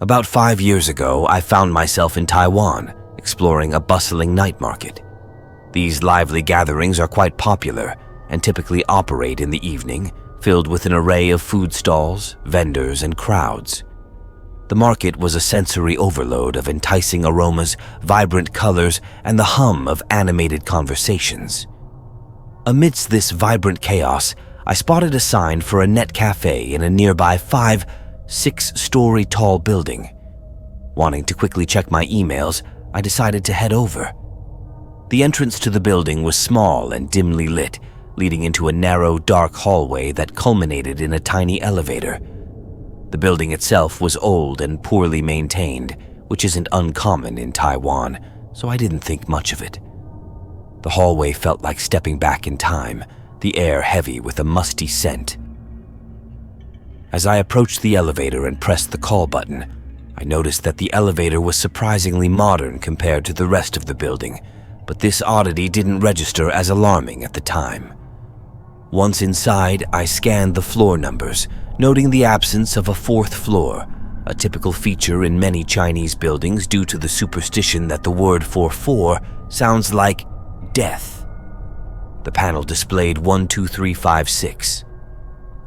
About 5 years ago, I found myself in Taiwan, exploring a bustling night market. These lively gatherings are quite popular and typically operate in the evening, filled with an array of food stalls, vendors, and crowds. The market was a sensory overload of enticing aromas, vibrant colors, and the hum of animated conversations. Amidst this vibrant chaos, I spotted a sign for a net cafe in a nearby 6-story tall building. Wanting to quickly check my emails, I decided to head over. The entrance to the building was small and dimly lit, leading into a narrow, dark hallway that culminated in a tiny elevator. The building itself was old and poorly maintained, which isn't uncommon in Taiwan, so I didn't think much of it. The hallway felt like stepping back in time, the air heavy with a musty scent. As I approached the elevator and pressed the call button, I noticed that the elevator was surprisingly modern compared to the rest of the building, but this oddity didn't register as alarming at the time. Once inside, I scanned the floor numbers, noting the absence of a 4th floor, a typical feature in many Chinese buildings due to the superstition that the word for 4 sounds like death. The panel displayed 1, 2, 3, 5, 6.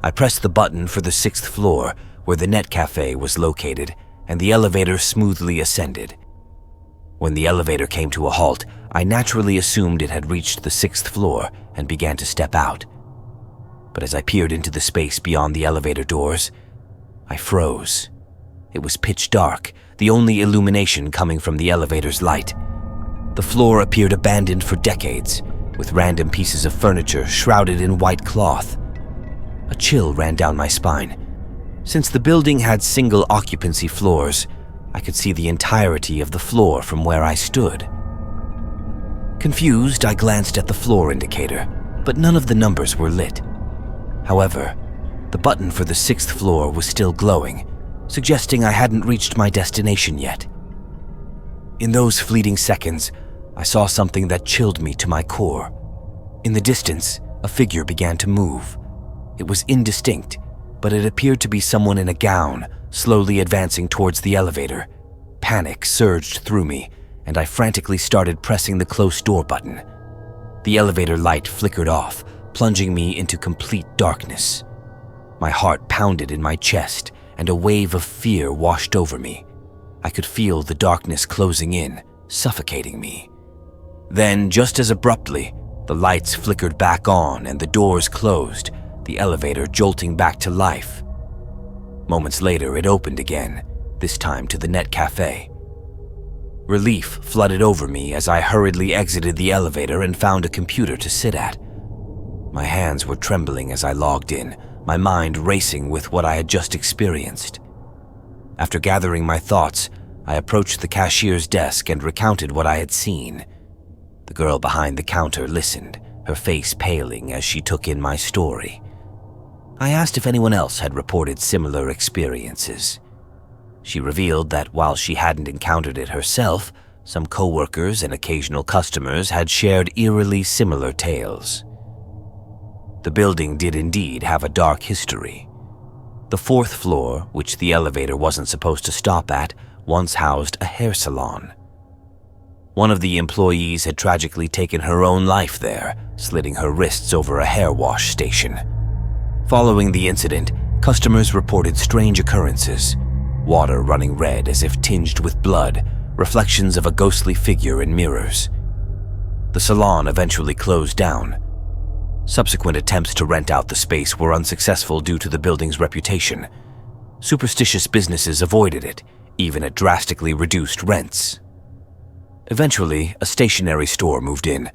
I pressed the button for the 6th floor, where the net cafe was located, and the elevator smoothly ascended. When the elevator came to a halt, I naturally assumed it had reached the 6th floor and began to step out. But as I peered into the space beyond the elevator doors, I froze. It was pitch dark, the only illumination coming from the elevator's light. The floor appeared abandoned for decades, with random pieces of furniture shrouded in white cloth. A chill ran down my spine. Since the building had single occupancy floors, I could see the entirety of the floor from where I stood. Confused, I glanced at the floor indicator, but none of the numbers were lit. However, the button for the 6th floor was still glowing, suggesting I hadn't reached my destination yet. In those fleeting seconds, I saw something that chilled me to my core. In the distance, a figure began to move. It was indistinct, but it appeared to be someone in a gown, slowly advancing towards the elevator. Panic surged through me, and I frantically started pressing the close door button. The elevator light flickered off, plunging me into complete darkness. My heart pounded in my chest, and a wave of fear washed over me. I could feel the darkness closing in, suffocating me. Then, just as abruptly, the lights flickered back on and the doors closed, the elevator jolting back to life. Moments later, it opened again, this time to the net cafe. Relief flooded over me as I hurriedly exited the elevator and found a computer to sit at. My hands were trembling as I logged in, my mind racing with what I had just experienced. After gathering my thoughts, I approached the cashier's desk and recounted what I had seen. The girl behind the counter listened, her face paling as she took in my story. I asked if anyone else had reported similar experiences. She revealed that while she hadn't encountered it herself, some coworkers and occasional customers had shared eerily similar tales. The building did indeed have a dark history. The 4th floor, which the elevator wasn't supposed to stop at, once housed a hair salon. One of the employees had tragically taken her own life there, slitting her wrists over a hair wash station. Following the incident, customers reported strange occurrences: water running red as if tinged with blood, reflections of a ghostly figure in mirrors. The salon eventually closed down. Subsequent attempts to rent out the space were unsuccessful due to the building's reputation. Superstitious businesses avoided it, even at drastically reduced rents. Eventually, a stationery store moved in,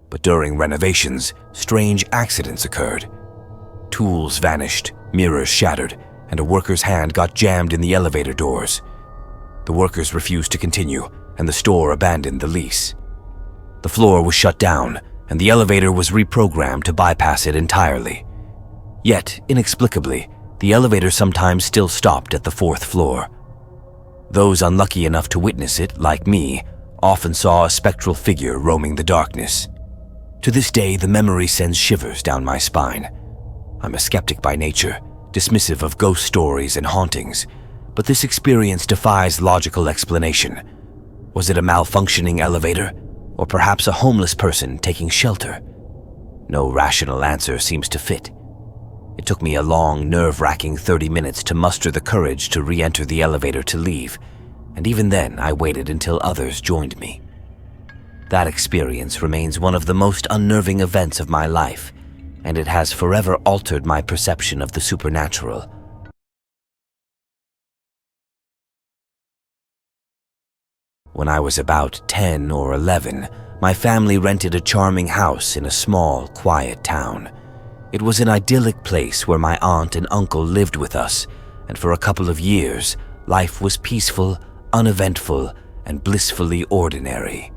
but during renovations, strange accidents occurred. Tools vanished, mirrors shattered, and a worker's hand got jammed in the elevator doors. The workers refused to continue, and the store abandoned the lease. The floor was shut down, and the elevator was reprogrammed to bypass it entirely. Yet, inexplicably, the elevator sometimes still stopped at the 4th floor. Those unlucky enough to witness it, like me, often saw a spectral figure roaming the darkness. To this day, the memory sends shivers down my spine. I'm a skeptic by nature, dismissive of ghost stories and hauntings, but this experience defies logical explanation. Was it a malfunctioning elevator, or perhaps a homeless person taking shelter? No rational answer seems to fit. It took me a long, nerve-wracking 30 minutes to muster the courage to re-enter the elevator to leave, and even then I waited until others joined me. That experience remains one of the most unnerving events of my life, and it has forever altered my perception of the supernatural. When I was about 10 or 11, my family rented a charming house in a small, quiet town. It was an idyllic place where my aunt and uncle lived with us, and for a couple of years, life was peaceful, uneventful, and blissfully ordinary.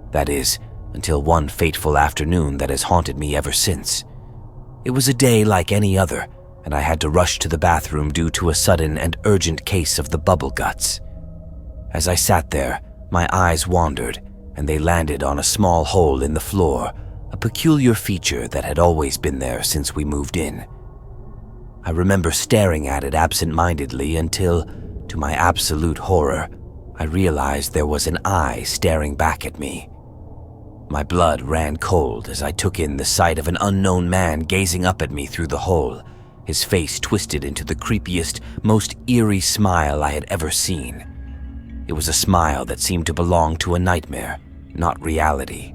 That is, until one fateful afternoon that has haunted me ever since. It was a day like any other, and I had to rush to the bathroom due to a sudden and urgent case of the bubble guts. As I sat there, my eyes wandered, and they landed on a small hole in the floor, a peculiar feature that had always been there since we moved in. I remember staring at it absent-mindedly until, to my absolute horror, I realized there was an eye staring back at me. My blood ran cold as I took in the sight of an unknown man gazing up at me through the hole, his face twisted into the creepiest, most eerie smile I had ever seen. It was a smile that seemed to belong to a nightmare, not reality.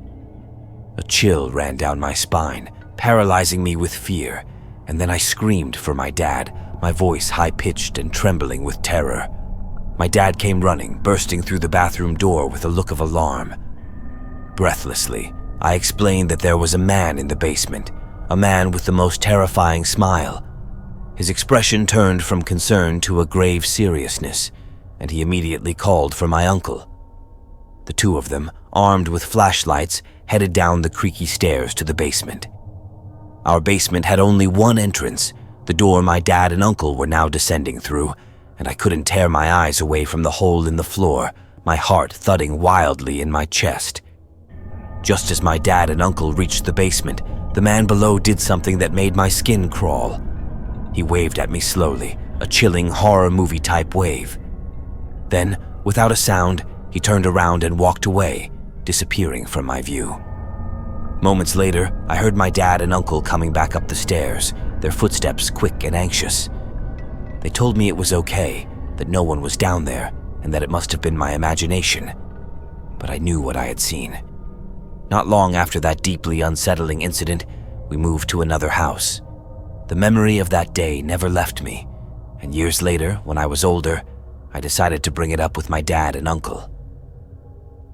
A chill ran down my spine, paralyzing me with fear, and then I screamed for my dad, my voice high-pitched and trembling with terror. My dad came running, bursting through the bathroom door with a look of alarm. Breathlessly, I explained that there was a man in the basement, a man with the most terrifying smile. His expression turned from concern to a grave seriousness, and he immediately called for my uncle. The two of them, armed with flashlights, headed down the creaky stairs to the basement. Our basement had only one entrance, the door my dad and uncle were now descending through, and I couldn't tear my eyes away from the hole in the floor, my heart thudding wildly in my chest. Just as my dad and uncle reached the basement, the man below did something that made my skin crawl. He waved at me slowly, a chilling horror movie-type wave. Then, without a sound, he turned around and walked away, disappearing from my view. Moments later, I heard my dad and uncle coming back up the stairs, their footsteps quick and anxious. They told me it was okay, that no one was down there, and that it must have been my imagination. But I knew what I had seen. Not long after that deeply unsettling incident, we moved to another house. The memory of that day never left me, and years later, when I was older, I decided to bring it up with my dad and uncle.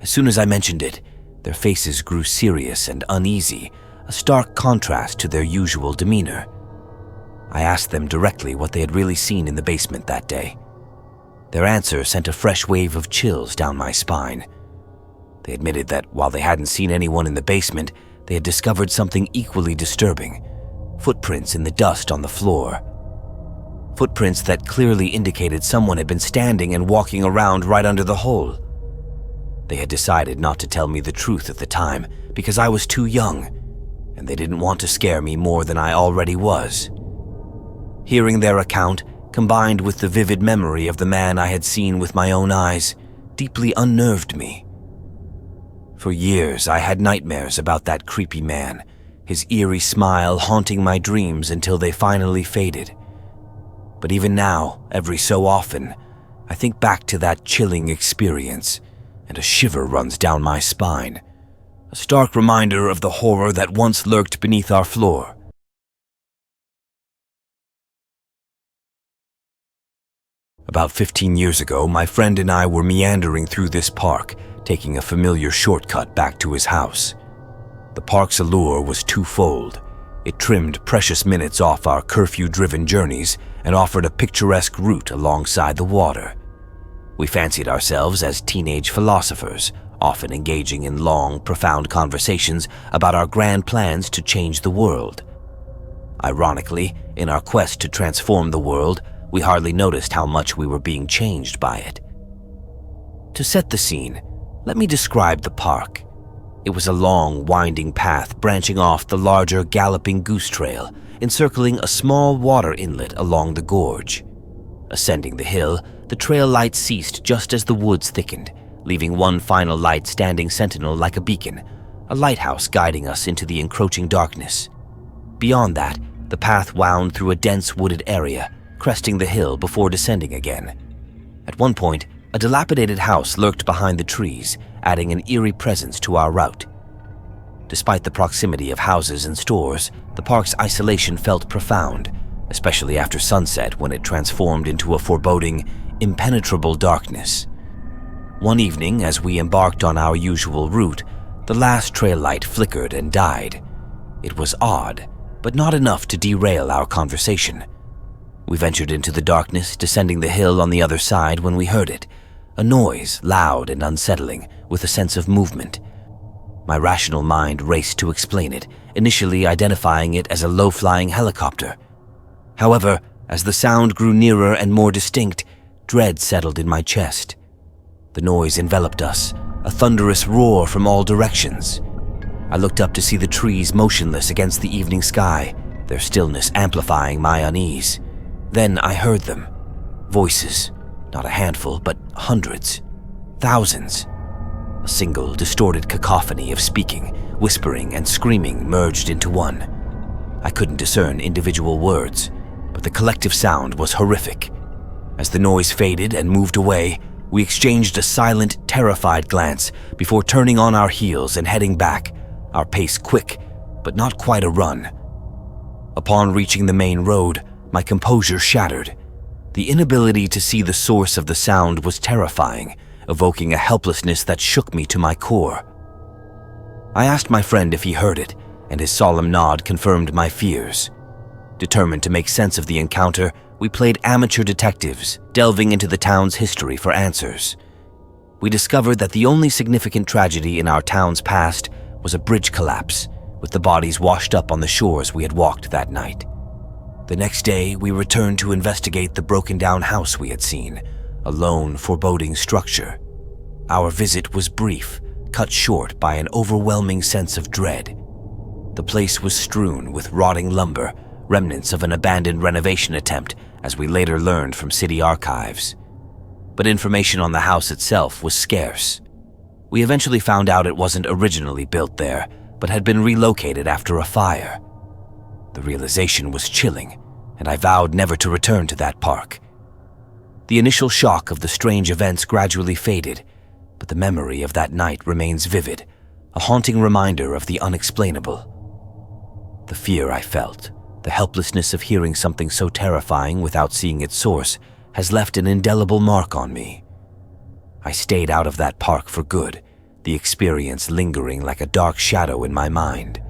As soon as I mentioned it, their faces grew serious and uneasy, a stark contrast to their usual demeanor. I asked them directly what they had really seen in the basement that day. Their answer sent a fresh wave of chills down my spine. They admitted that while they hadn't seen anyone in the basement, they had discovered something equally disturbing: footprints in the dust on the floor. Footprints that clearly indicated someone had been standing and walking around right under the hole. They had decided not to tell me the truth at the time because I was too young, and they didn't want to scare me more than I already was. Hearing their account, combined with the vivid memory of the man I had seen with my own eyes, deeply unnerved me. For years, I had nightmares about that creepy man, his eerie smile haunting my dreams until they finally faded. But even now, every so often, I think back to that chilling experience, and a shiver runs down my spine, a stark reminder of the horror that once lurked beneath our floor. About 15 years ago, my friend and I were meandering through this park, taking a familiar shortcut back to his house. The park's allure was twofold. It trimmed precious minutes off our curfew-driven journeys and offered a picturesque route alongside the water. We fancied ourselves as teenage philosophers, often engaging in long, profound conversations about our grand plans to change the world. Ironically, in our quest to transform the world, we hardly noticed how much we were being changed by it. To set the scene, let me describe the park. It was a long, winding path branching off the larger Galloping Goose Trail, encircling a small water inlet along the gorge. Ascending the hill, the trail light ceased just as the woods thickened, leaving one final light standing sentinel like a beacon, a lighthouse guiding us into the encroaching darkness. Beyond that, the path wound through a dense wooded area, cresting the hill before descending again. At one point, a dilapidated house lurked behind the trees, adding an eerie presence to our route. Despite the proximity of houses and stores, the park's isolation felt profound, especially after sunset when it transformed into a foreboding, impenetrable darkness. One evening, as we embarked on our usual route, the last trail light flickered and died. It was odd, but not enough to derail our conversation. We ventured into the darkness, descending the hill on the other side when we heard it, a noise loud and unsettling, with a sense of movement. My rational mind raced to explain it, initially identifying it as a low-flying helicopter. However, as the sound grew nearer and more distinct, dread settled in my chest. The noise enveloped us, a thunderous roar from all directions. I looked up to see the trees motionless against the evening sky, their stillness amplifying my unease. Then I heard them. Voices, not a handful, but hundreds, thousands. A single distorted cacophony of speaking, whispering, and screaming merged into one. I couldn't discern individual words, but the collective sound was horrific. As the noise faded and moved away, we exchanged a silent, terrified glance before turning on our heels and heading back, our pace quick, but not quite a run. Upon reaching the main road, my composure shattered. The inability to see the source of the sound was terrifying, evoking a helplessness that shook me to my core. I asked my friend if he heard it, and his solemn nod confirmed my fears. Determined to make sense of the encounter, we played amateur detectives, delving into the town's history for answers. We discovered that the only significant tragedy in our town's past was a bridge collapse, with the bodies washed up on the shores we had walked that night. The next day, we returned to investigate the broken-down house we had seen, a lone, foreboding structure. Our visit was brief, cut short by an overwhelming sense of dread. The place was strewn with rotting lumber, remnants of an abandoned renovation attempt, as we later learned from city archives. But information on the house itself was scarce. We eventually found out it wasn't originally built there, but had been relocated after a fire. The realization was chilling, and I vowed never to return to that park. The initial shock of the strange events gradually faded, but the memory of that night remains vivid, a haunting reminder of the unexplainable. The fear I felt, the helplessness of hearing something so terrifying without seeing its source, has left an indelible mark on me. I stayed out of that park for good, the experience lingering like a dark shadow in my mind.